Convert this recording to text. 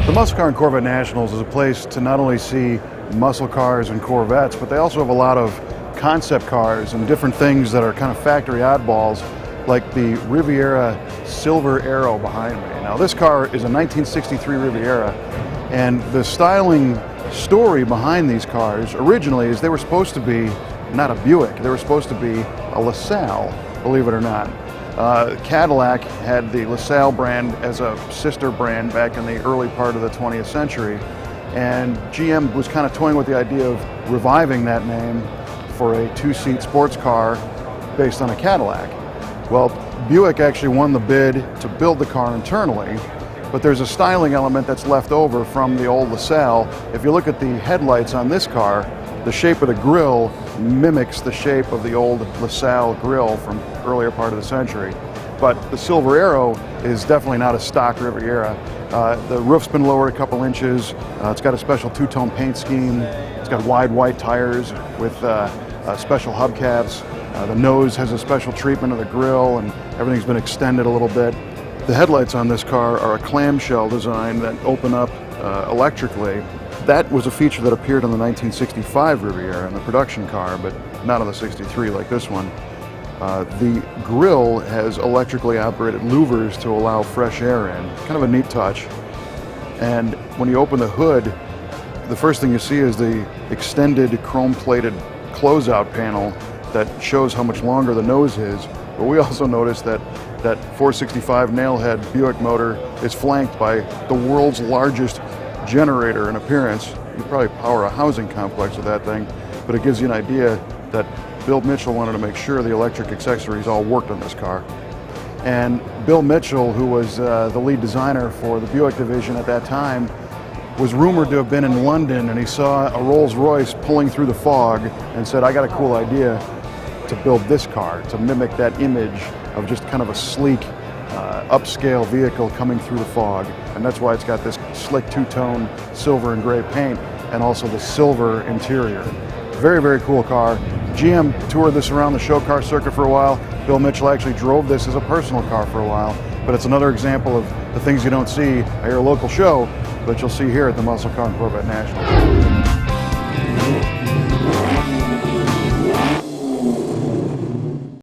The Muscle Car and Corvette Nationals is a place to not only see muscle cars and Corvettes, but they also have a lot of concept cars and different things that are kind of factory oddballs, like the Riviera Silver Arrow behind me. Now this car is a 1963 Riviera, and the styling story behind these cars originally is they were supposed to be not a Buick, they were supposed to be a LaSalle, believe it or not. Cadillac had the LaSalle brand as a sister brand back in the early part of the 20th century, and GM was kind of toying with the idea of reviving that name for a two-seat sports car based on a Cadillac. Well, Buick actually won the bid to build the car internally, but there's a styling element that's left over from the old LaSalle. If you look at the headlights on this car, the shape of the grille mimics the shape of the old LaSalle grille from earlier part of the century. But the Silver Arrow is definitely not a stock Riviera. The roof's been lowered a couple inches. It's got a special two-tone paint scheme. It's got wide white tires with special hubcaps. The nose has a special treatment of the grille, and everything's been extended a little bit. The headlights on this car are a clamshell design that open up electrically. That was a feature that appeared on the 1965 Riviera in the production car, but not on the 63 like this one. The grille has electrically operated louvers to allow fresh air in. Kind of a neat touch. And when you open the hood, the first thing you see is the extended chrome-plated closeout panel that shows how much longer the nose is. But we also noticed that that 465 nailhead Buick motor is flanked by the world's largest generator in appearance. You probably power a housing complex with that thing, but it gives you an idea that Bill Mitchell wanted to make sure the electric accessories all worked on this car. And Bill Mitchell, who was the lead designer for the Buick division at that time, was rumored to have been in London, and he saw a Rolls-Royce pulling through the fog and said, I got a cool idea to build this car, to mimic that image of just kind of a sleek, upscale vehicle coming through the fog. And that's why it's got this slick two-tone silver and gray paint, and also the silver interior. Very, very cool car. GM toured this around the show car circuit for a while. Bill Mitchell actually drove this as a personal car for a while, but it's another example of the things you don't see at your local show, but you'll see here at the Muscle Car and Corvette Nationals.